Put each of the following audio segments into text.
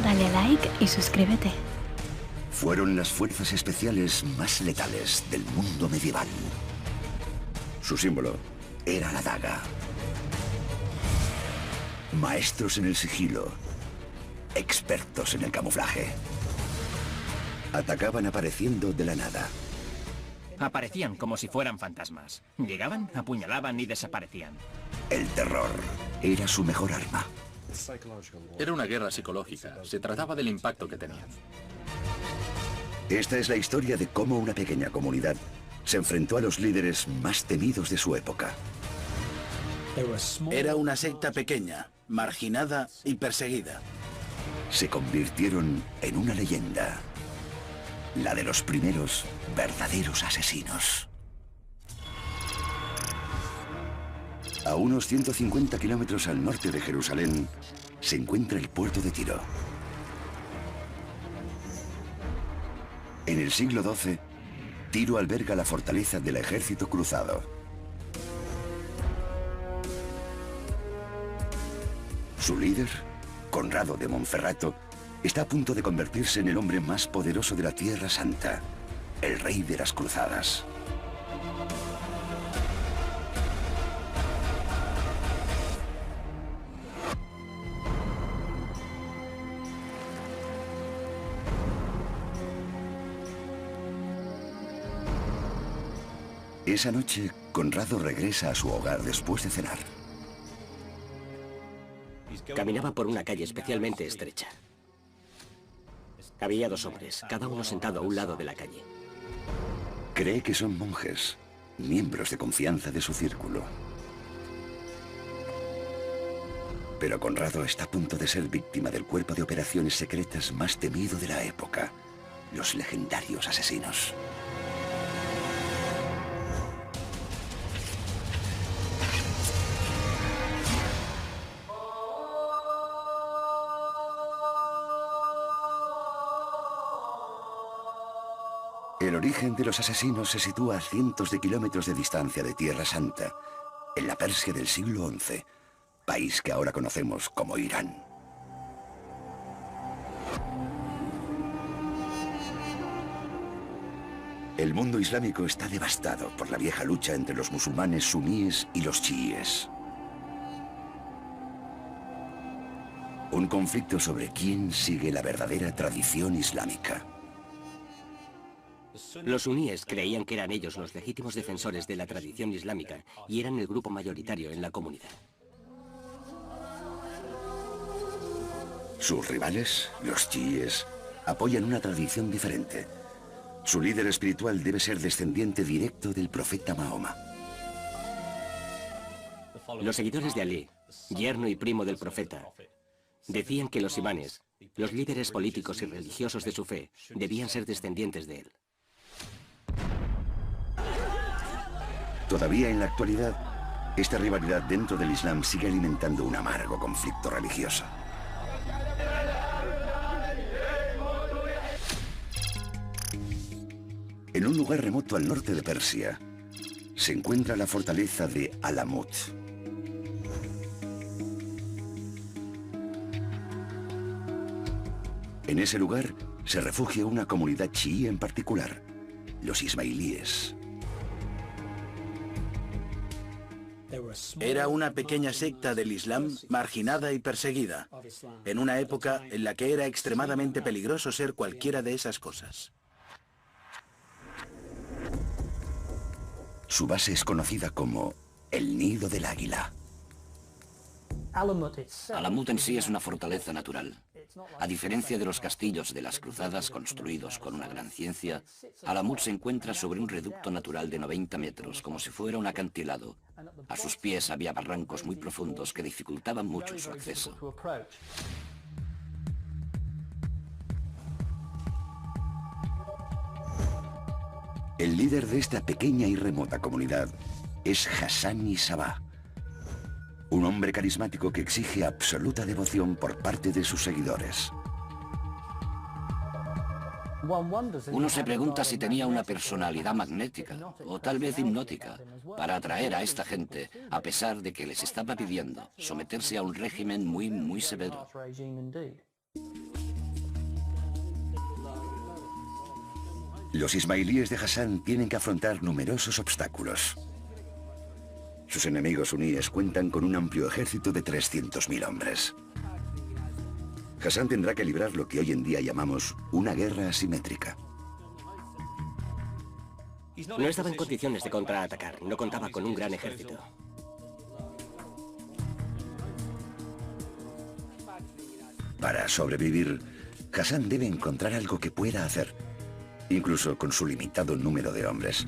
Dale a like y suscríbete. Fueron las fuerzas especiales más letales del mundo medieval. Su símbolo era la daga. Maestros en el sigilo, expertos en el camuflaje. Atacaban apareciendo de la nada. Aparecían como si fueran fantasmas. Llegaban, apuñalaban y desaparecían. El terror era su mejor arma. Era una guerra psicológica. Se trataba del impacto que tenían. Esta es la historia de cómo una pequeña comunidad se enfrentó a los líderes más temidos de su época. Era una secta pequeña, marginada y perseguida. Se convirtieron en una leyenda. La de los primeros verdaderos asesinos. A unos 150 kilómetros al norte de Jerusalén se encuentra el puerto de Tiro. En el siglo XII, Tiro alberga la fortaleza del ejército cruzado. Su líder, Conrado de Monferrato, está a punto de convertirse en el hombre más poderoso de la Tierra Santa, el rey de las cruzadas. Esa noche, Conrado regresa a su hogar después de cenar. Caminaba por una calle especialmente estrecha. Había dos hombres, cada uno sentado a un lado de la calle. Cree que son monjes, miembros de confianza de su círculo. Pero Conrado está a punto de ser víctima del cuerpo de operaciones secretas más temido de la época, los legendarios asesinos. El origen de los asesinos se sitúa a cientos de kilómetros de distancia de Tierra Santa, en la Persia del siglo XI, país que ahora conocemos como Irán. El mundo islámico está devastado por la vieja lucha entre los musulmanes suníes y los chiíes. Un conflicto sobre quién sigue la verdadera tradición islámica. Los suníes creían que eran ellos los legítimos defensores de la tradición islámica y eran el grupo mayoritario en la comunidad. Sus rivales, los chiíes, apoyan una tradición diferente. Su líder espiritual debe ser descendiente directo del profeta Mahoma. Los seguidores de Alí, yerno y primo del profeta, decían que los imanes, los líderes políticos y religiosos de su fe, debían ser descendientes de él. Todavía en la actualidad, esta rivalidad dentro del Islam sigue alimentando un amargo conflicto religioso. En un lugar remoto al norte de Persia, se encuentra la fortaleza de Alamut. En ese lugar se refugia una comunidad chií en particular, los ismailíes. Era una pequeña secta del Islam marginada y perseguida, en una época en la que era extremadamente peligroso ser cualquiera de esas cosas. Su base es conocida como el Nido del Águila. Alamut en sí es una fortaleza natural. A diferencia de los castillos de las cruzadas construidos con una gran ciencia, Alamut se encuentra sobre un reducto natural de 90 metros, como si fuera un acantilado. A sus pies había barrancos muy profundos que dificultaban mucho su acceso. El líder de esta pequeña y remota comunidad es Hassan Sabah, un hombre carismático que exige absoluta devoción por parte de sus seguidores. Uno se pregunta si tenía una personalidad magnética, o tal vez hipnótica, para atraer a esta gente, a pesar de que les estaba pidiendo someterse a un régimen muy severo. Los ismailíes de Hassan tienen que afrontar numerosos obstáculos. Sus enemigos suníes cuentan con un amplio ejército de 300.000 hombres. Hassan tendrá que librar lo que hoy en día llamamos una guerra asimétrica. No estaba en condiciones de contraatacar, no contaba con un gran ejército. Para sobrevivir, Hassan debe encontrar algo que pueda hacer, incluso con su limitado número de hombres.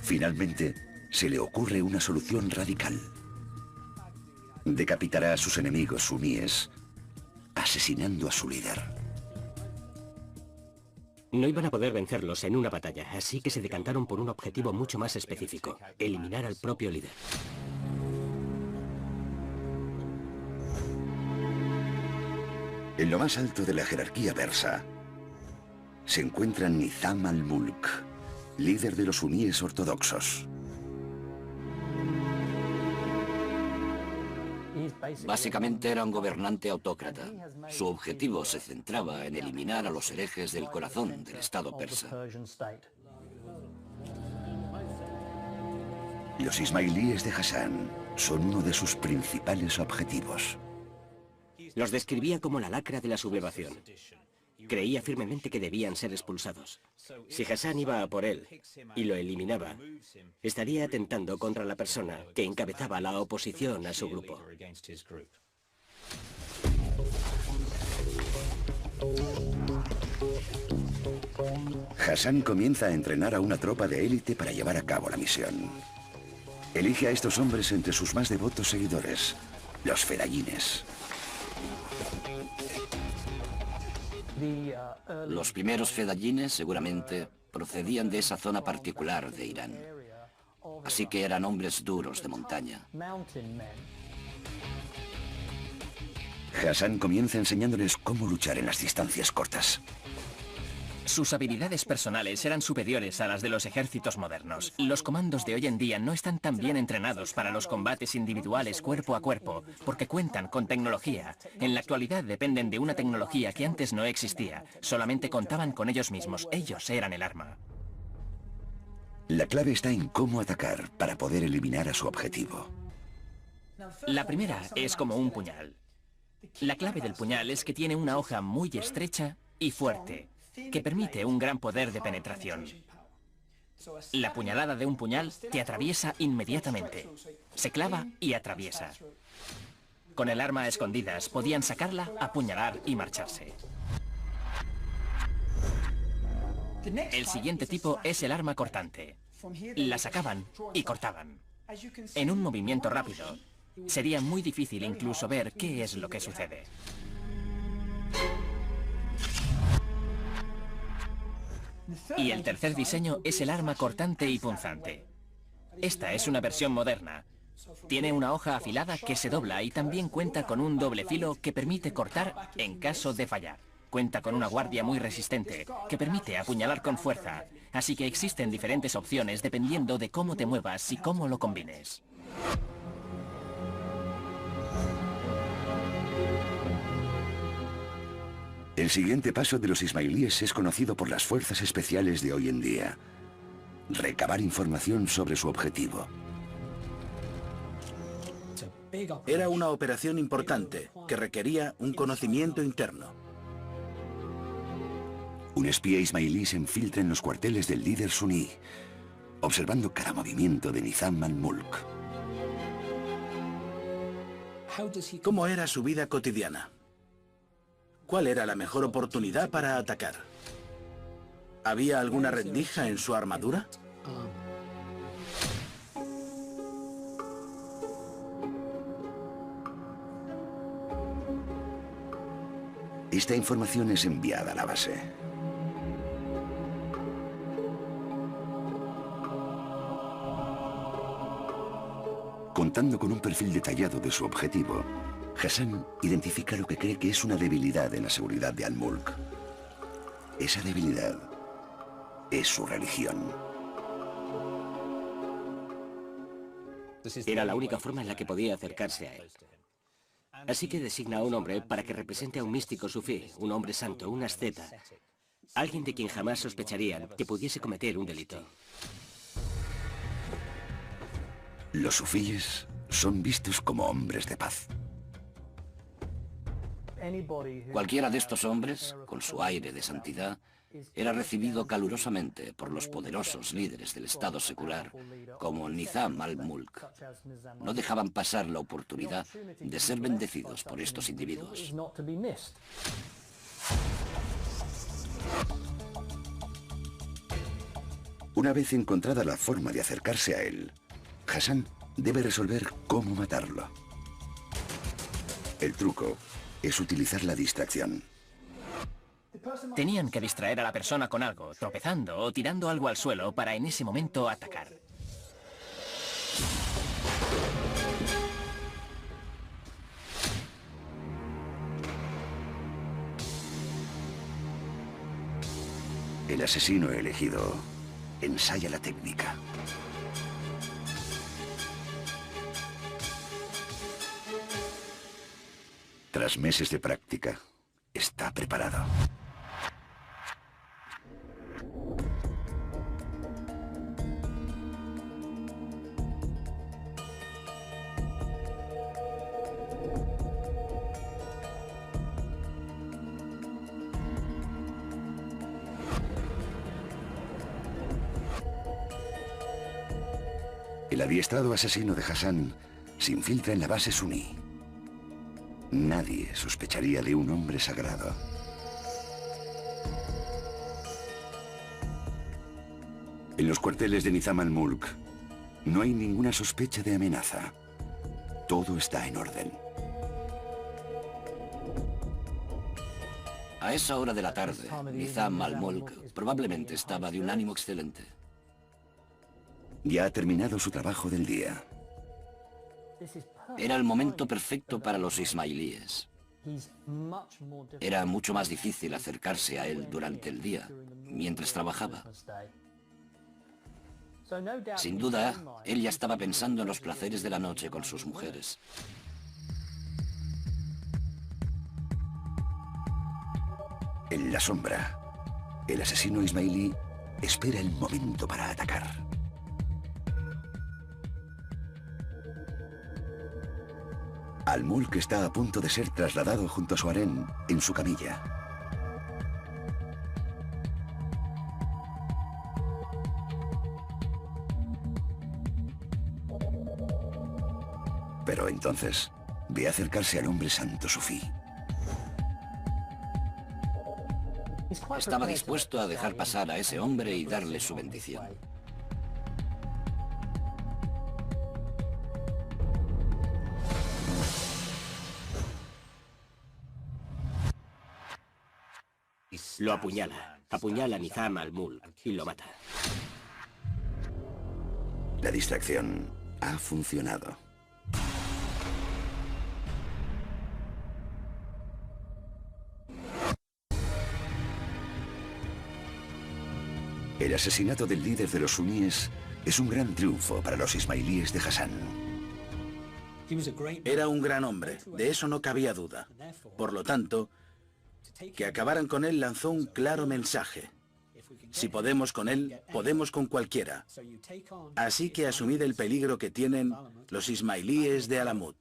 Finalmente, se le ocurre una solución radical. Decapitará a sus enemigos suníes, asesinando a su líder. No iban a poder vencerlos en una batalla, así que se decantaron por un objetivo mucho más específico: eliminar al propio líder. En lo más alto de la jerarquía persa se encuentra Nizam al-Mulk, líder de los suníes ortodoxos. Básicamente era un gobernante autócrata. Su objetivo se centraba en eliminar a los herejes del corazón del Estado persa. Los ismailíes de Hassan son uno de sus principales objetivos. Los describía como la lacra de la sublevación. Creía firmemente que debían ser expulsados. Si Hassan iba a por él y lo eliminaba, estaría atentando contra la persona que encabezaba la oposición a su grupo. Hassan comienza a entrenar a una tropa de élite para llevar a cabo la misión. Elige a estos hombres entre sus más devotos seguidores, los fedayines. Los primeros fedayines seguramente procedían de esa zona particular de Irán. Así que eran hombres duros de montaña. Hassan comienza enseñándoles cómo luchar en las distancias cortas. Sus habilidades personales eran superiores a las de los ejércitos modernos. Los comandos de hoy en día no están tan bien entrenados para los combates individuales cuerpo a cuerpo, porque cuentan con tecnología. En la actualidad dependen de una tecnología que antes no existía. Solamente contaban con ellos mismos. Ellos eran el arma. La clave está en cómo atacar para poder eliminar a su objetivo. La primera es como un puñal. La clave del puñal es que tiene una hoja muy estrecha y fuerte, que permite un gran poder de penetración. La puñalada de un puñal te atraviesa inmediatamente. Se clava y atraviesa. Con el arma a escondidas podían sacarla, apuñalar y marcharse. El siguiente tipo es el arma cortante. La sacaban y cortaban. En un movimiento rápido, sería muy difícil incluso ver qué es lo que sucede. Y el tercer diseño es el arma cortante y punzante. Esta es una versión moderna. Tiene una hoja afilada que se dobla y también cuenta con un doble filo que permite cortar en caso de fallar. Cuenta con una guardia muy resistente que permite apuñalar con fuerza. Así que existen diferentes opciones dependiendo de cómo te muevas y cómo lo combines. El siguiente paso de los ismailíes es conocido por las fuerzas especiales de hoy en día: recabar información sobre su objetivo. Era una operación importante que requería un conocimiento interno. Un espía ismailí se infiltra en los cuarteles del líder suní, observando cada movimiento de Nizam al-Mulk. ¿Cómo era su vida cotidiana? ¿Cuál era la mejor oportunidad para atacar? ¿Había alguna rendija en su armadura? Esta información es enviada a la base. Contando con un perfil detallado de su objetivo, Hassan identifica lo que cree que es una debilidad en la seguridad de Al-Mulk. Esa debilidad es su religión. Era la única forma en la que podía acercarse a él. Así que designa a un hombre para que represente a un místico sufí, un hombre santo, un asceta. Alguien de quien jamás sospecharían que pudiese cometer un delito. Los sufíes son vistos como hombres de paz. Cualquiera de estos hombres, con su aire de santidad, era recibido calurosamente por los poderosos líderes del Estado secular, como Nizam al-Mulk. No dejaban pasar la oportunidad de ser bendecidos por estos individuos. Una vez encontrada la forma de acercarse a él, Hassan debe resolver cómo matarlo. El truco es utilizar la distracción. Tenían que distraer a la persona con algo, tropezando o tirando algo al suelo para en ese momento atacar. El asesino elegido ensaya la técnica. Tras meses de práctica, está preparado. El adiestrado asesino de Hassan se infiltra en la base suní. Nadie sospecharía de un hombre sagrado. En los cuarteles de Nizam al-Mulk no hay ninguna sospecha de amenaza. Todo está en orden. A esa hora de la tarde, Nizam al-Mulk probablemente estaba de un ánimo excelente. Ya ha terminado su trabajo del día. Era el momento perfecto para los ismailíes. Era mucho más difícil acercarse a él durante el día, mientras trabajaba. Sin duda, él ya estaba pensando en los placeres de la noche con sus mujeres. En la sombra, el asesino ismailí espera el momento para atacar. Al-Mulk está a punto de ser trasladado junto a su harén en su camilla. Pero entonces ve acercarse al hombre santo sufí. Estaba dispuesto a dejar pasar a ese hombre y darle su bendición. Lo apuñala. Apuñala a Nizam al-Mulk y lo mata. La distracción ha funcionado. El asesinato del líder de los suníes es un gran triunfo para los ismailíes de Hassan. Era un gran hombre, de eso no cabía duda. Por lo tanto, que acabaran con él lanzó un claro mensaje. Si podemos con él, podemos con cualquiera. Así que asumid el peligro que tienen los ismailíes de Alamut.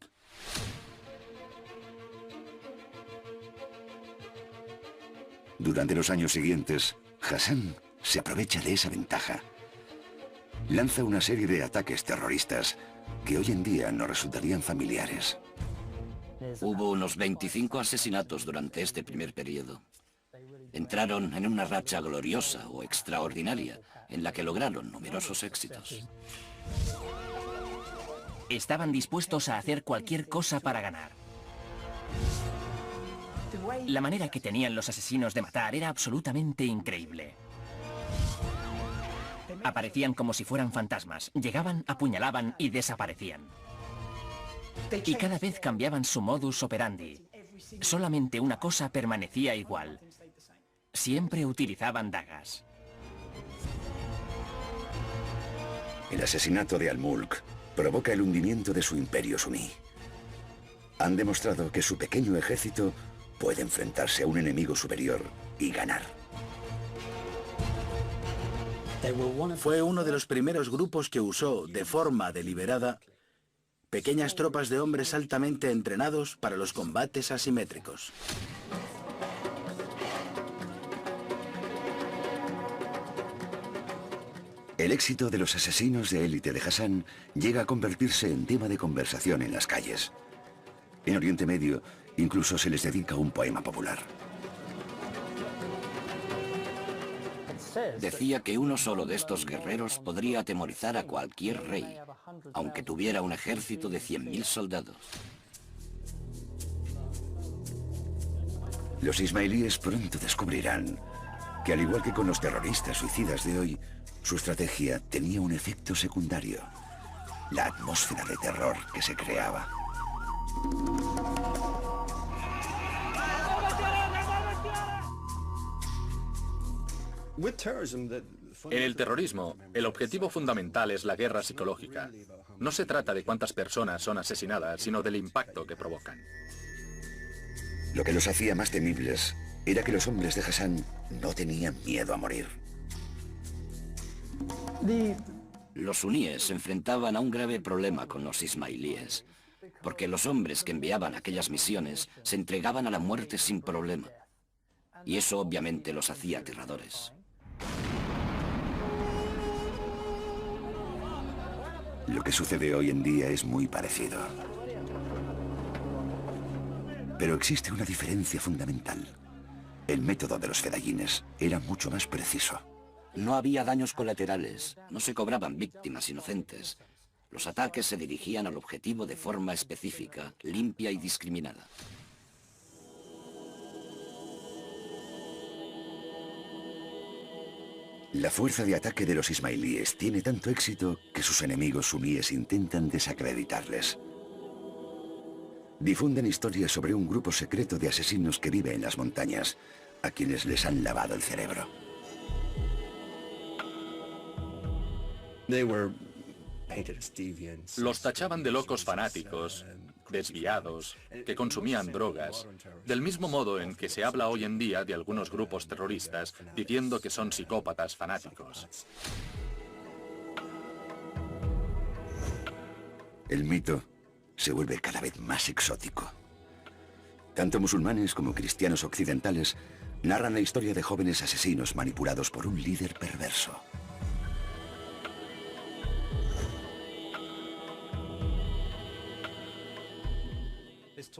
Durante los años siguientes, Hassan se aprovecha de esa ventaja. Lanza una serie de ataques terroristas que hoy en día nos resultarían familiares. Hubo unos 25 asesinatos durante este primer periodo. Entraron en una racha gloriosa o extraordinaria, en la que lograron numerosos éxitos. Estaban dispuestos a hacer cualquier cosa para ganar. La manera que tenían los asesinos de matar era absolutamente increíble. Aparecían como si fueran fantasmas, llegaban, apuñalaban y desaparecían. Y cada vez cambiaban su modus operandi. Solamente una cosa permanecía igual. Siempre utilizaban dagas. El asesinato de Al-Mulk provoca el hundimiento de su imperio suní. Han demostrado que su pequeño ejército puede enfrentarse a un enemigo superior y ganar. Fue uno de los primeros grupos que usó, de forma deliberada, pequeñas tropas de hombres altamente entrenados para los combates asimétricos. El éxito de los asesinos de élite de Hassan llega a convertirse en tema de conversación en las calles. En Oriente Medio, incluso se les dedica un poema popular. Decía que uno solo de estos guerreros podría atemorizar a cualquier rey, aunque tuviera un ejército de 100.000 soldados. Los ismailíes pronto descubrirán que, al igual que con los terroristas suicidas de hoy, su estrategia tenía un efecto secundario: la atmósfera de terror que se creaba. En el terrorismo, el objetivo fundamental es la guerra psicológica. No se trata de cuántas personas son asesinadas, sino del impacto que provocan. Lo que los hacía más temibles era que los hombres de Hassan no tenían miedo a morir. Los suníes se enfrentaban a un grave problema con los ismailíes, porque los hombres que enviaban aquellas misiones se entregaban a la muerte sin problema. Y eso obviamente los hacía aterradores. Lo que sucede hoy en día es muy parecido. Pero existe una diferencia fundamental. El método de los fedayines era mucho más preciso. No había daños colaterales, no se cobraban víctimas inocentes. Los ataques se dirigían al objetivo de forma específica, limpia y discriminada. La fuerza de ataque de los ismailíes tiene tanto éxito que sus enemigos suníes intentan desacreditarles. Difunden historias sobre un grupo secreto de asesinos que vive en las montañas, a quienes les han lavado el cerebro. Los tachaban de locos fanáticos, desviados, que consumían drogas, del mismo modo en que se habla hoy en día de algunos grupos terroristas diciendo que son psicópatas fanáticos. El mito se vuelve cada vez más exótico. Tanto musulmanes como cristianos occidentales narran la historia de jóvenes asesinos manipulados por un líder perverso.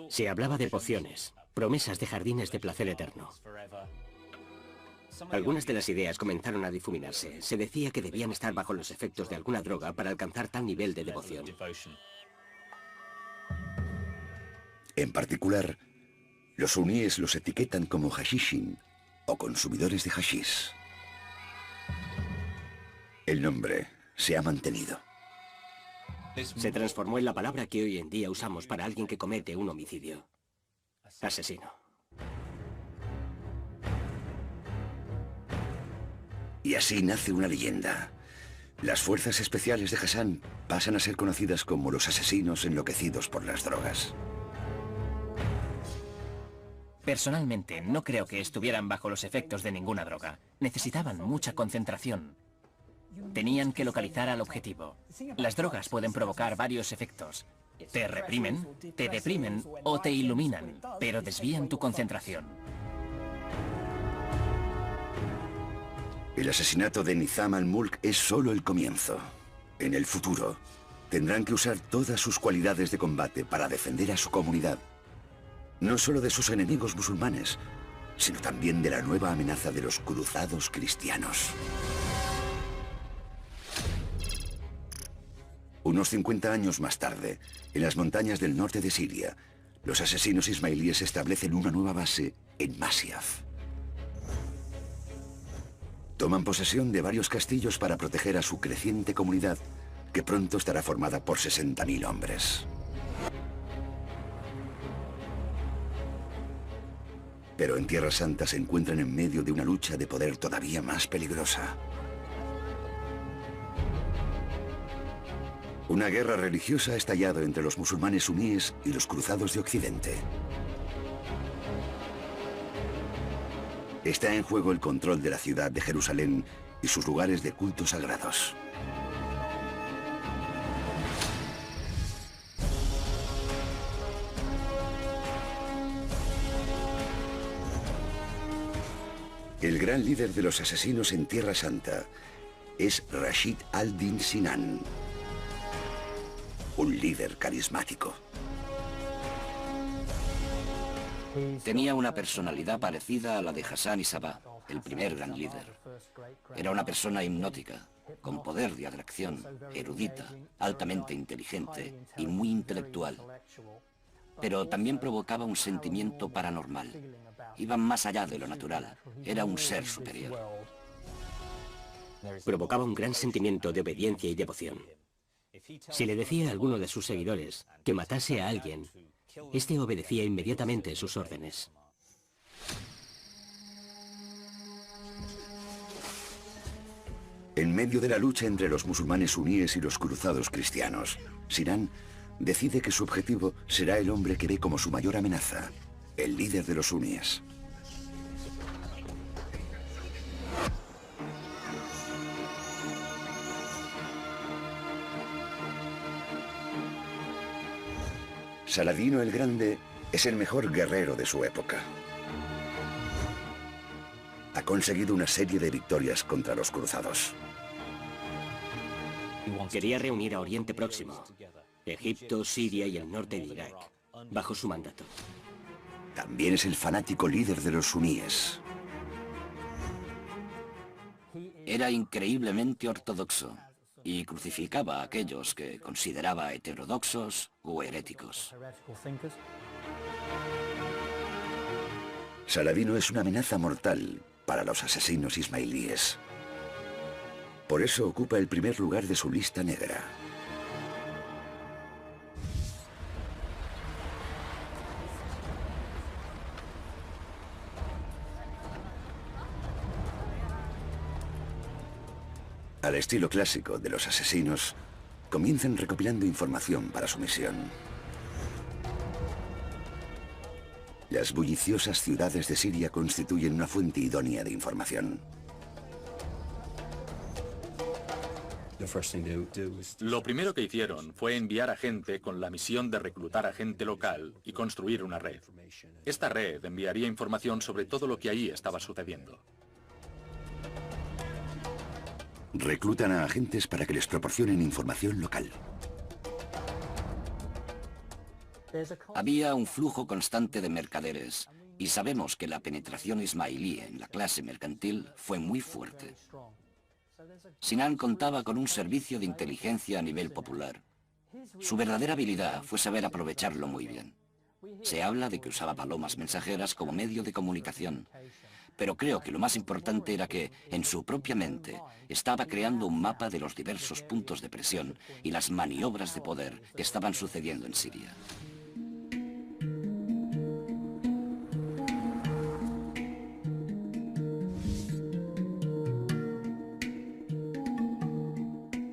Se hablaba de pociones, promesas de jardines de placer eterno. Algunas de las ideas comenzaron a difuminarse. Se decía que debían estar bajo los efectos de alguna droga para alcanzar tal nivel de devoción. En particular, los suníes los etiquetan como hashishin o consumidores de hashish. El nombre se ha mantenido. Se transformó en la palabra que hoy en día usamos para alguien que comete un homicidio. Asesino. Y así nace una leyenda. Las fuerzas especiales de Hassan pasan a ser conocidas como los asesinos enloquecidos por las drogas. Personalmente, no creo que estuvieran bajo los efectos de ninguna droga. Necesitaban mucha concentración. Tenían que localizar al objetivo. Las drogas pueden provocar varios efectos. Te reprimen, te deprimen o te iluminan, pero desvían tu concentración. El asesinato de Nizam al-Mulk es solo el comienzo. En el futuro, tendrán que usar todas sus cualidades de combate para defender a su comunidad. No solo de sus enemigos musulmanes, sino también de la nueva amenaza de los cruzados cristianos. Unos 50 años más tarde, en las montañas del norte de Siria, los asesinos ismailíes establecen una nueva base en Masyaf. Toman posesión de varios castillos para proteger a su creciente comunidad, que pronto estará formada por 60.000 hombres. Pero en Tierra Santa se encuentran en medio de una lucha de poder todavía más peligrosa. Una guerra religiosa ha estallado entre los musulmanes suníes y los cruzados de Occidente. Está en juego el control de la ciudad de Jerusalén y sus lugares de culto sagrados. El gran líder de los asesinos en Tierra Santa es Rashid al-Din Sinan, un líder carismático. Tenía una personalidad parecida a la de Hassan y Sabah, el primer gran líder. Era una persona hipnótica, con poder de atracción, erudita, altamente inteligente y muy intelectual. Pero también provocaba un sentimiento paranormal. Iba más allá de lo natural. Era un ser superior. Provocaba un gran sentimiento de obediencia y devoción. Si le decía a alguno de sus seguidores que matase a alguien, este obedecía inmediatamente sus órdenes. En medio de la lucha entre los musulmanes suníes y los cruzados cristianos, Sinan decide que su objetivo será el hombre que ve como su mayor amenaza, el líder de los suníes. Saladino el Grande es el mejor guerrero de su época. Ha conseguido una serie de victorias contra los cruzados. Quería reunir a Oriente Próximo, Egipto, Siria y el norte de Irak, bajo su mandato. También es el fanático líder de los suníes. Era increíblemente ortodoxo y crucificaba a aquellos que consideraba heterodoxos o heréticos. Saladino es una amenaza mortal para los asesinos ismailíes. Por eso ocupa el primer lugar de su lista negra. Al estilo clásico de los asesinos, comienzan recopilando información para su misión. Las bulliciosas ciudades de Siria constituyen una fuente idónea de información. Lo primero que hicieron fue enviar a gente con la misión de reclutar a gente local y construir una red. Esta red enviaría información sobre todo lo que allí estaba sucediendo. Reclutan a agentes para que les proporcionen información local. Había un flujo constante de mercaderes y sabemos que la penetración ismailí en la clase mercantil fue muy fuerte. Sinan contaba con un servicio de inteligencia a nivel popular. Su verdadera habilidad fue saber aprovecharlo muy bien. Se habla de que usaba palomas mensajeras como medio de comunicación, pero creo que lo más importante era que, en su propia mente, estaba creando un mapa de los diversos puntos de presión y las maniobras de poder que estaban sucediendo en Siria.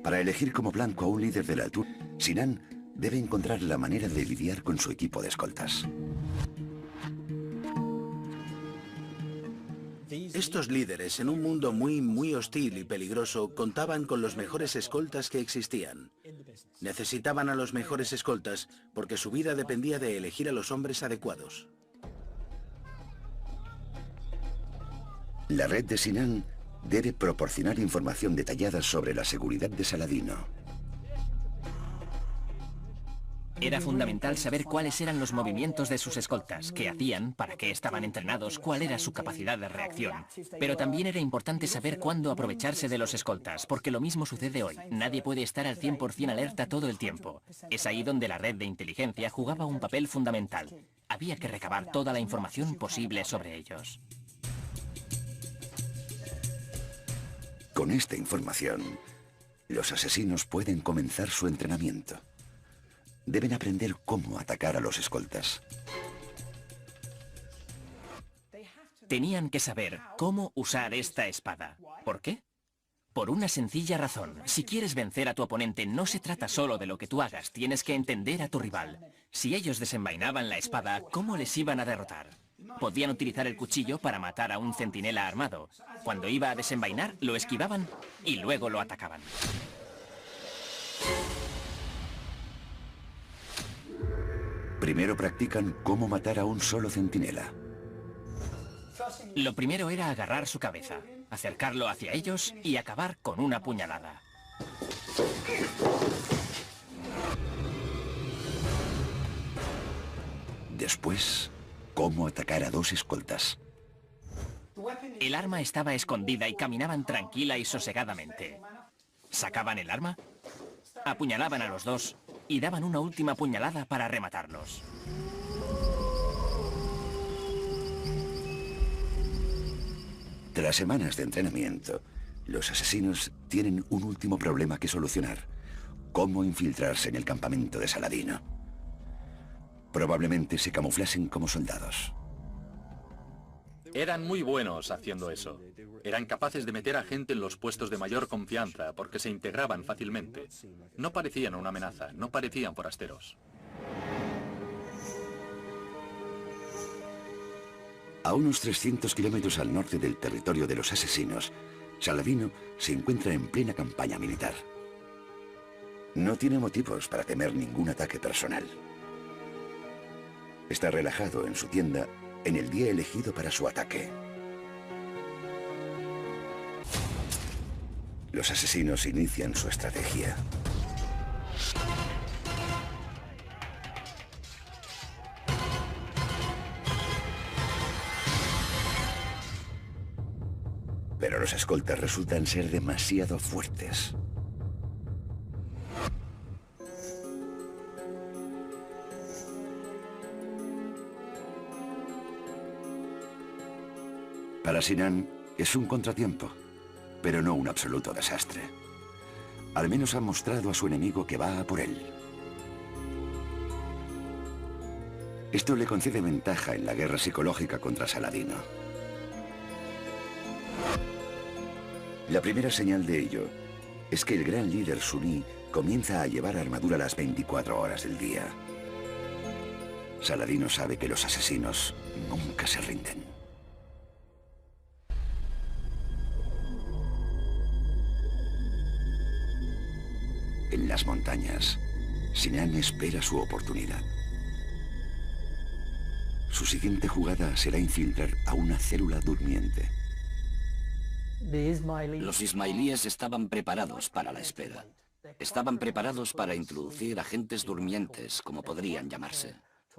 Para elegir como blanco a un líder de la altura, Sinan debe encontrar la manera de lidiar con su equipo de escoltas. Estos líderes, en un mundo muy hostil y peligroso, contaban con los mejores escoltas que existían. Necesitaban a los mejores escoltas porque su vida dependía de elegir a los hombres adecuados. La red de Sinan debe proporcionar información detallada sobre la seguridad de Saladino. Era fundamental saber cuáles eran los movimientos de sus escoltas, qué hacían, para qué estaban entrenados, cuál era su capacidad de reacción. Pero también era importante saber cuándo aprovecharse de los escoltas, porque lo mismo sucede hoy. Nadie puede estar al 100% alerta todo el tiempo. Es ahí donde la red de inteligencia jugaba un papel fundamental. Había que recabar toda la información posible sobre ellos. Con esta información, los asesinos pueden comenzar su entrenamiento. Deben aprender cómo atacar a los escoltas. Tenían que saber cómo usar esta espada. ¿Por qué? Por una sencilla razón. Si quieres vencer a tu oponente, no se trata solo de lo que tú hagas, tienes que entender a tu rival. Si ellos desenvainaban la espada, ¿cómo les iban a derrotar? Podían utilizar el cuchillo para matar a un centinela armado. Cuando iba a desenvainar, lo esquivaban y luego lo atacaban. Primero practican cómo matar a un solo centinela. Lo primero era agarrar su cabeza, acercarlo hacia ellos y acabar con una puñalada. Después, cómo atacar a dos escoltas. El arma estaba escondida y caminaban tranquila y sosegadamente. Sacaban el arma, apuñalaban a los dos y daban una última puñalada para rematarlos. Tras semanas de entrenamiento, los asesinos tienen un último problema que solucionar: cómo infiltrarse en el campamento de Saladino. Probablemente se camuflasen como soldados. Eran muy buenos haciendo eso. Eran capaces de meter a gente en los puestos de mayor confianza porque se integraban fácilmente. No parecían una amenaza, no parecían forasteros. A unos 300 kilómetros al norte del territorio de los asesinos, Saladino se encuentra en plena campaña militar. No tiene motivos para temer ningún ataque personal. Está relajado en su tienda en el día elegido para su ataque. Los asesinos inician su estrategia. Pero los escoltas resultan ser demasiado fuertes. Para Sinan es un contratiempo, pero no un absoluto desastre. Al menos ha mostrado a su enemigo que va a por él. Esto le concede ventaja en la guerra psicológica contra Saladino. La primera señal de ello es que el gran líder suní comienza a llevar armadura las 24 horas del día. Saladino sabe que los asesinos nunca se rinden. En las montañas, Sinan espera su oportunidad. Su siguiente jugada será infiltrar a una célula durmiente. Los ismailíes estaban preparados para la espera. Estaban preparados para introducir agentes durmientes, como podrían llamarse.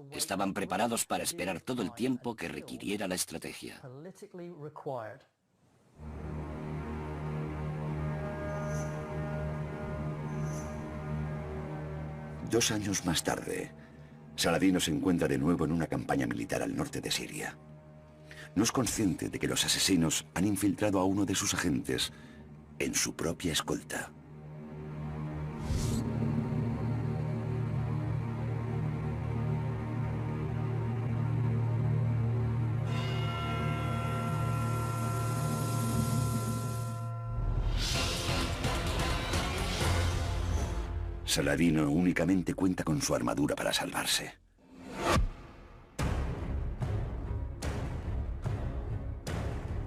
Estaban preparados para esperar todo el tiempo que requiriera la estrategia. Dos años más tarde, Saladino se encuentra de nuevo en una campaña militar al norte de Siria. No es consciente de que los asesinos han infiltrado a uno de sus agentes en su propia escolta. Saladino únicamente cuenta con su armadura para salvarse.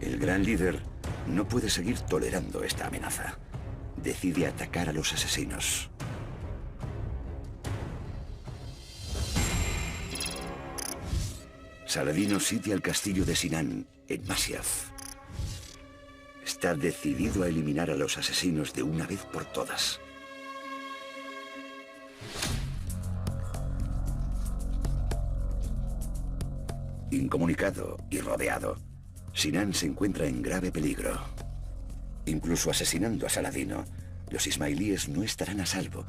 El gran líder no puede seguir tolerando esta amenaza. Decide atacar a los asesinos. Saladino sitia el castillo de Sinan, en Masyaf. Está decidido a eliminar a los asesinos de una vez por todas. Incomunicado y rodeado, Sinan se encuentra en grave peligro. Incluso asesinando a Saladino, los ismailíes no estarán a salvo.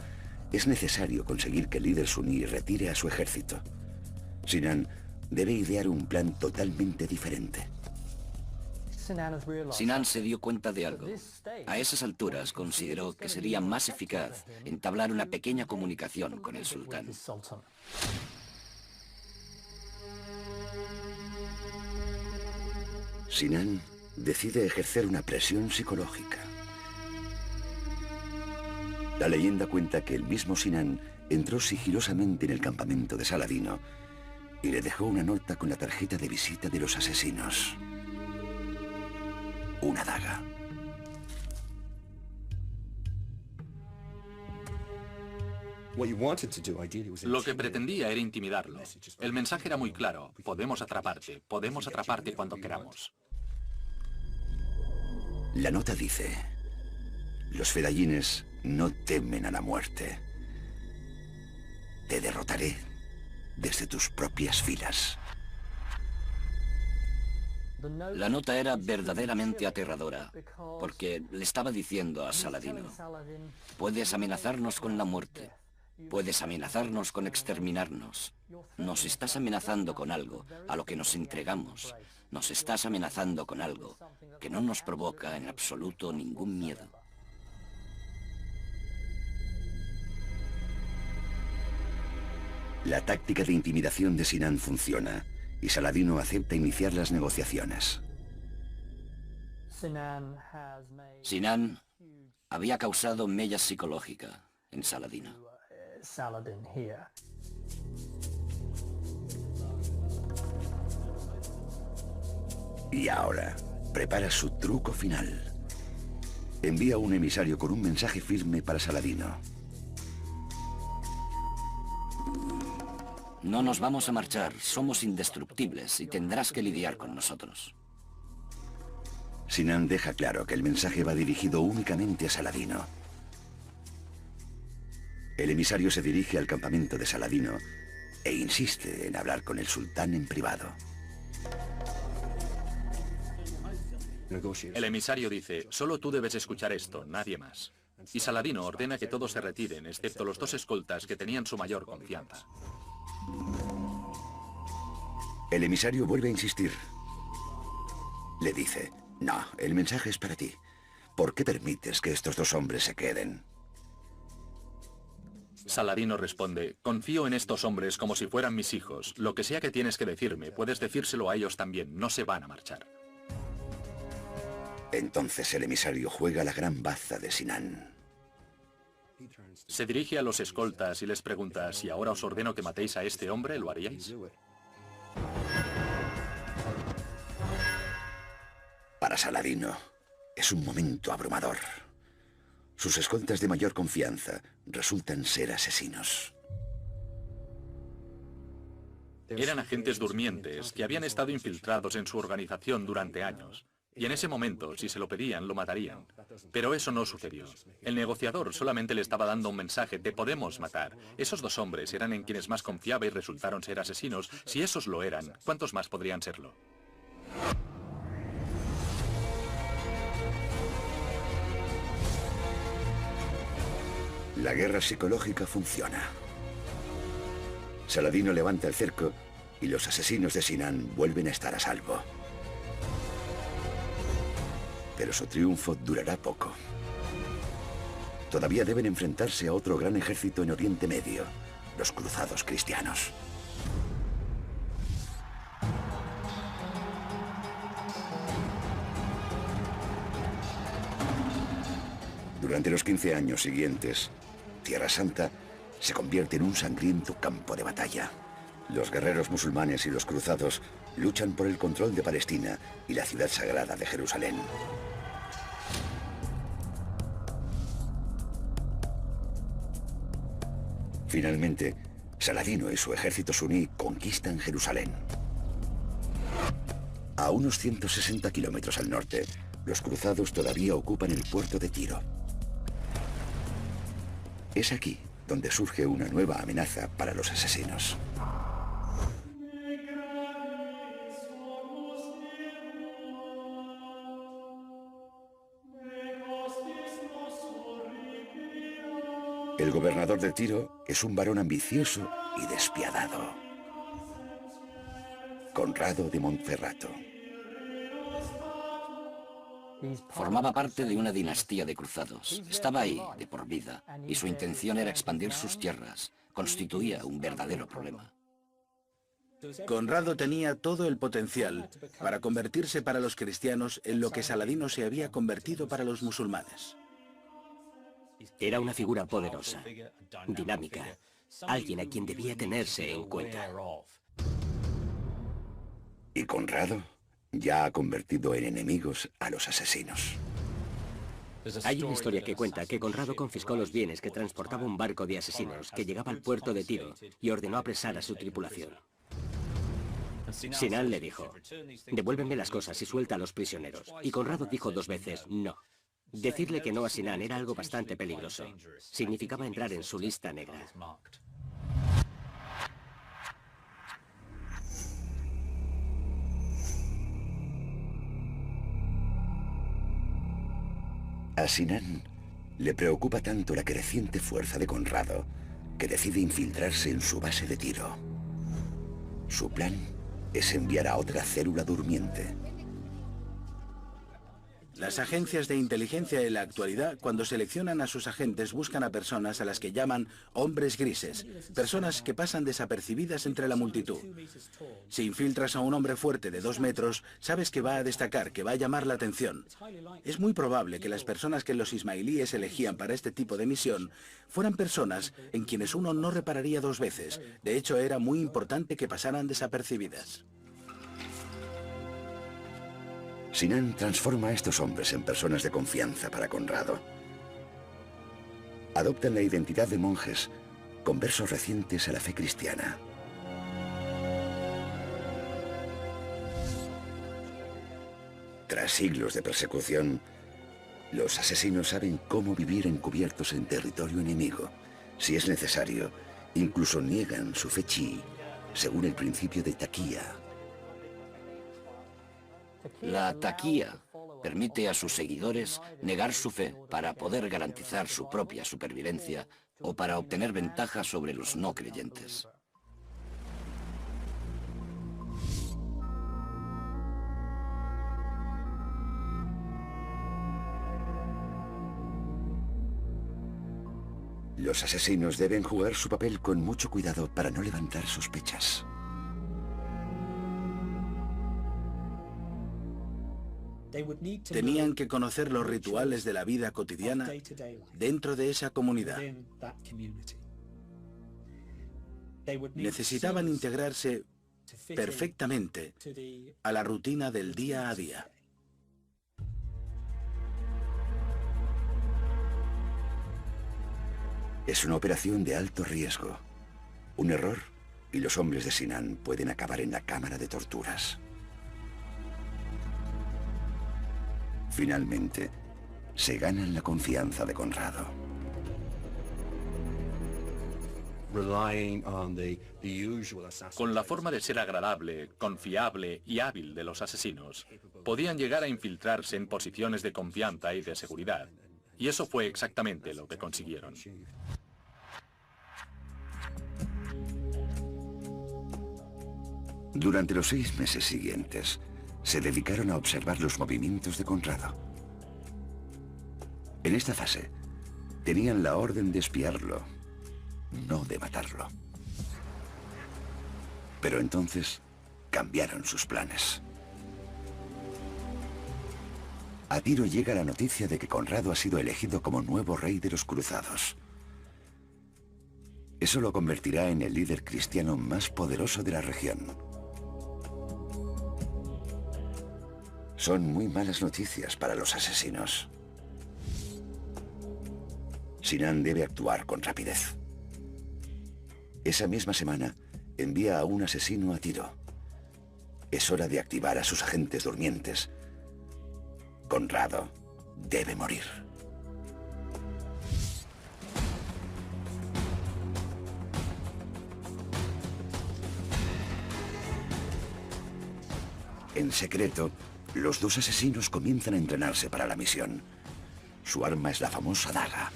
Es necesario conseguir que el líder suní retire a su ejército. Sinan debe idear un plan totalmente diferente. Sinan se dio cuenta de algo. A esas alturas consideró que sería más eficaz entablar una pequeña comunicación con el sultán. Sinan decide ejercer una presión psicológica. La leyenda cuenta que el mismo Sinan entró sigilosamente en el campamento de Saladino y le dejó una nota con la tarjeta de visita de los asesinos. Una daga. Lo que pretendía era intimidarlo. El mensaje era muy claro. Podemos atraparte cuando queramos. La nota dice: los fedayines no temen a la muerte. Te derrotaré desde tus propias filas. La nota era verdaderamente aterradora, porque le estaba diciendo a Saladino: puedes amenazarnos con la muerte, puedes amenazarnos con exterminarnos. Nos estás amenazando con algo a lo que nos entregamos. Nos estás amenazando con algo que no nos provoca en absoluto ningún miedo. La táctica de intimidación de Sinan funciona y Saladino acepta iniciar las negociaciones. Sinan había causado mella psicológica en Saladino. Y ahora, prepara su truco final. Envía un emisario con un mensaje firme para Saladino. No nos vamos a marchar, somos indestructibles y tendrás que lidiar con nosotros. Sinan deja claro que el mensaje va dirigido únicamente a Saladino. El emisario se dirige al campamento de Saladino e insiste en hablar con el sultán en privado. El emisario dice: solo tú debes escuchar esto, nadie más. Y Saladino ordena que todos se retiren, excepto los dos escoltas que tenían su mayor confianza. El emisario vuelve a insistir. Le dice: no, el mensaje es para ti. ¿Por qué permites que estos dos hombres se queden? Saladino responde: confío en estos hombres como si fueran mis hijos. Lo que sea que tienes que decirme, puedes decírselo a ellos también. No se van a marchar. Entonces el emisario juega la gran baza de Sinan. Se dirige a los escoltas y les pregunta: si ahora os ordeno que matéis a este hombre, ¿lo haríais? Para Saladino, es un momento abrumador. Sus escoltas de mayor confianza resultan ser asesinos. Eran agentes durmientes que habían estado infiltrados en su organización durante años. Y en ese momento, si se lo pedían, lo matarían. Pero eso no sucedió. El negociador solamente le estaba dando un mensaje: te podemos matar. Esos dos hombres eran en quienes más confiaba y resultaron ser asesinos. Si esos lo eran, ¿cuántos más podrían serlo? La guerra psicológica funciona. Saladino levanta el cerco y los asesinos de Sinan vuelven a estar a salvo. Pero su triunfo durará poco. Todavía deben enfrentarse a otro gran ejército en Oriente Medio, los cruzados cristianos. Durante los 15 años siguientes, Tierra Santa se convierte en un sangriento campo de batalla. Los guerreros musulmanes y los cruzados luchan por el control de Palestina y la ciudad sagrada de Jerusalén. Finalmente, Saladino y su ejército suní conquistan Jerusalén. A unos 160 kilómetros al norte, los cruzados todavía ocupan el puerto de Tiro. Es aquí donde surge una nueva amenaza para los asesinos. El gobernador de Tiro es un varón ambicioso y despiadado. Conrado de Montferrato. Formaba parte de una dinastía de cruzados. Estaba ahí de por vida y su intención era expandir sus tierras. Constituía un verdadero problema. Conrado tenía todo el potencial para convertirse para los cristianos en lo que Saladino se había convertido para los musulmanes. Era una figura poderosa, dinámica, alguien a quien debía tenerse en cuenta. Y Conrado ya ha convertido en enemigos a los asesinos. Hay una historia que cuenta que Conrado confiscó los bienes que transportaba un barco de asesinos que llegaba al puerto de Tiro y ordenó apresar a su tripulación. Sinan le dijo: devuélveme las cosas y suelta a los prisioneros. Y Conrado dijo 2 veces no. Decirle que no a Sinan era algo bastante peligroso. Significaba entrar en su lista negra. A Sinan le preocupa tanto la creciente fuerza de Conrado que decide infiltrarse en su base de Tiro. Su plan es enviar a otra célula durmiente. Las agencias de inteligencia en la actualidad, cuando seleccionan a sus agentes, buscan a personas a las que llaman hombres grises, personas que pasan desapercibidas entre la multitud. Si infiltras a un hombre fuerte de 2 metros, sabes que va a destacar, que va a llamar la atención. Es muy probable que las personas que los ismailíes elegían para este tipo de misión fueran personas en quienes uno no repararía 2 veces. De hecho, era muy importante que pasaran desapercibidas. Sinan transforma a estos hombres en personas de confianza para Conrado. Adoptan la identidad de monjes, conversos recientes a la fe cristiana. Tras siglos de persecución, los asesinos saben cómo vivir encubiertos en territorio enemigo. Si es necesario, incluso niegan su fe chií, según el principio de taquía. La taquía permite a sus seguidores negar su fe para poder garantizar su propia supervivencia o para obtener ventaja sobre los no creyentes. Los asesinos deben jugar su papel con mucho cuidado para no levantar sospechas. Tenían que conocer los rituales de la vida cotidiana dentro de esa comunidad. Necesitaban integrarse perfectamente a la rutina del día a día. Es una operación de alto riesgo. Un error y los hombres de Sinan pueden acabar en la cámara de torturas. Finalmente, se ganan la confianza de Conrado. Con la forma de ser agradable, confiable y hábil de los asesinos, podían llegar a infiltrarse en posiciones de confianza y de seguridad. Y eso fue exactamente lo que consiguieron. Durante los 6 meses siguientes, se dedicaron a observar los movimientos de Conrado. En esta fase, tenían la orden de espiarlo, no de matarlo. Pero entonces, cambiaron sus planes. A Tiro llega la noticia de que Conrado ha sido elegido como nuevo rey de los cruzados. Eso lo convertirá en el líder cristiano más poderoso de la región. Son muy malas noticias para los asesinos. Sinan debe actuar con rapidez. Esa misma semana, envía a un asesino a Tiro. Es hora de activar a sus agentes durmientes. Conrado debe morir. En secreto, los 2 asesinos comienzan a entrenarse para la misión. Su arma es la famosa daga.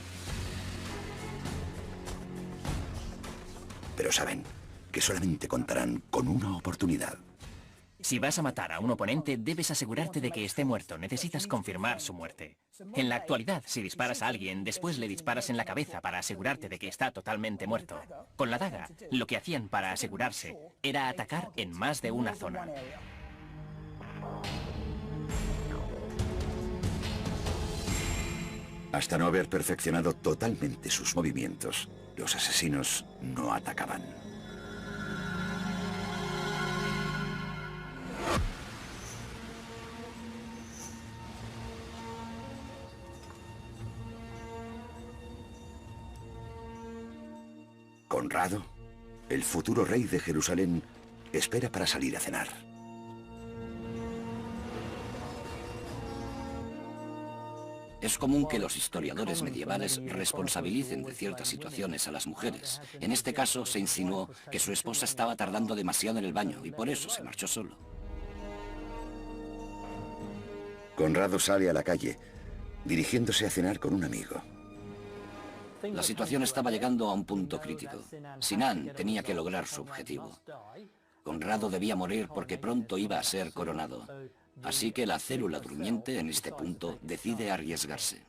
Pero saben que solamente contarán con una oportunidad. Si vas a matar a un oponente, debes asegurarte de que esté muerto. Necesitas confirmar su muerte. En la actualidad, si disparas a alguien, después le disparas en la cabeza para asegurarte de que está totalmente muerto. Con la daga, lo que hacían para asegurarse era atacar en más de una zona. Hasta no haber perfeccionado totalmente sus movimientos, los asesinos no atacaban. Conrado, el futuro rey de Jerusalén, espera para salir a cenar. Es común que los historiadores medievales responsabilicen de ciertas situaciones a las mujeres. En este caso se insinuó que su esposa estaba tardando demasiado en el baño y por eso se marchó solo. Conrado sale a la calle, dirigiéndose a cenar con un amigo. La situación estaba llegando a un punto crítico. Sinan tenía que lograr su objetivo. Conrado debía morir porque pronto iba a ser coronado. Así que la célula durmiente en este punto decide arriesgarse.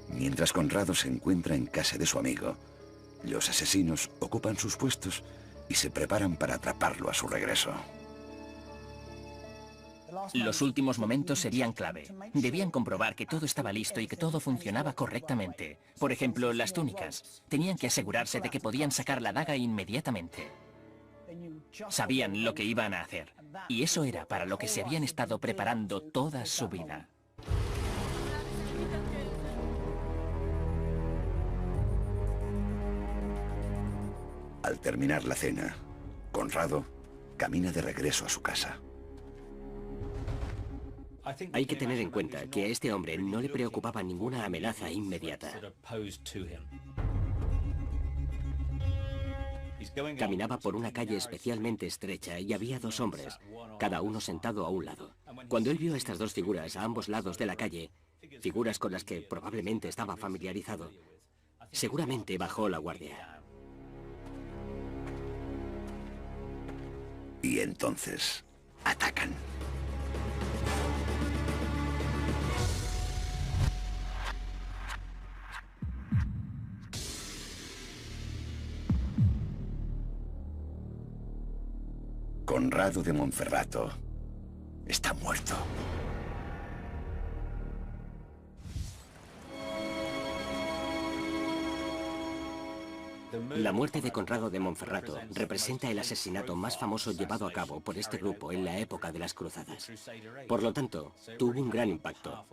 Mientras Conrado se encuentra en casa de su amigo, los asesinos ocupan sus puestos y se preparan para atraparlo a su regreso. Los últimos momentos serían clave. Debían comprobar que todo estaba listo y que todo funcionaba correctamente. Por ejemplo, las túnicas. Tenían que asegurarse de que podían sacar la daga inmediatamente. Sabían lo que iban a hacer. Y eso era para lo que se habían estado preparando toda su vida. Al terminar la cena, Conrado camina de regreso a su casa. Hay que tener en cuenta que a este hombre no le preocupaba ninguna amenaza inmediata. Caminaba por una calle especialmente estrecha y había dos hombres, cada uno sentado a un lado. Cuando él vio a estas dos figuras a ambos lados de la calle, figuras con las que probablemente estaba familiarizado, seguramente bajó la guardia. Y entonces atacan. Conrado de Monferrato está muerto. La muerte de Conrado de Monferrato representa el asesinato más famoso llevado a cabo por este grupo en la época de las cruzadas. Por lo tanto, tuvo un gran impacto.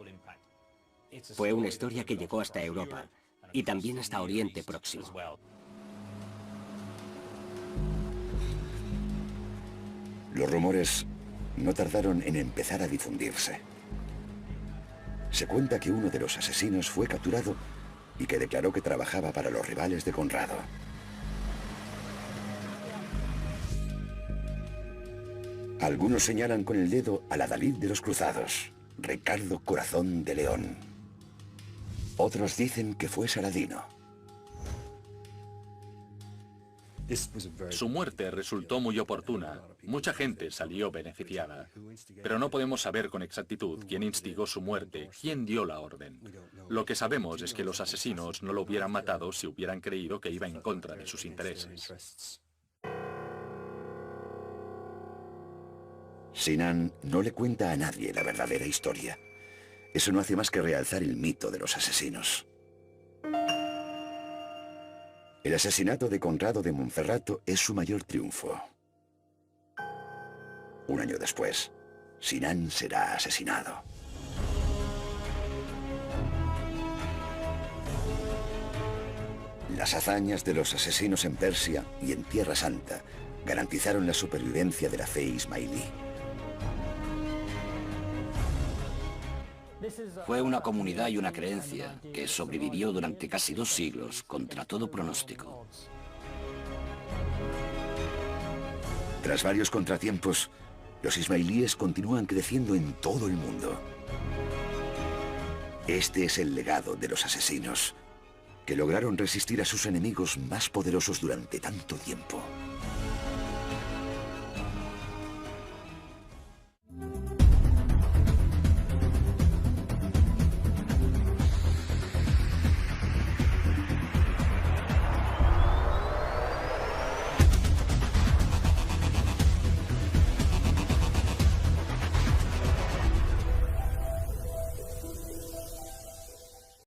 Fue una historia que llegó hasta Europa y también hasta Oriente Próximo. Los rumores no tardaron en empezar a difundirse. Se cuenta que uno de los asesinos fue capturado y que declaró que trabajaba para los rivales de Conrado. Algunos señalan con el dedo al adalid de los cruzados, Ricardo Corazón de León. Otros dicen que fue Saladino. Su muerte resultó muy oportuna. Mucha gente salió beneficiada. Pero no podemos saber con exactitud quién instigó su muerte, quién dio la orden. Lo que sabemos es que los asesinos no lo hubieran matado si hubieran creído que iba en contra de sus intereses. Sinan no le cuenta a nadie la verdadera historia. Eso no hace más que realzar el mito de los asesinos. El asesinato de Conrado de Monferrato es su mayor triunfo. Un año después, Sinan será asesinado. Las hazañas de los asesinos en Persia y en Tierra Santa garantizaron la supervivencia de la fe ismailí. Fue una comunidad y una creencia que sobrevivió durante casi 2 siglos contra todo pronóstico. Tras varios contratiempos, los ismailíes continúan creciendo en todo el mundo. Este es el legado de los asesinos, que lograron resistir a sus enemigos más poderosos durante tanto tiempo.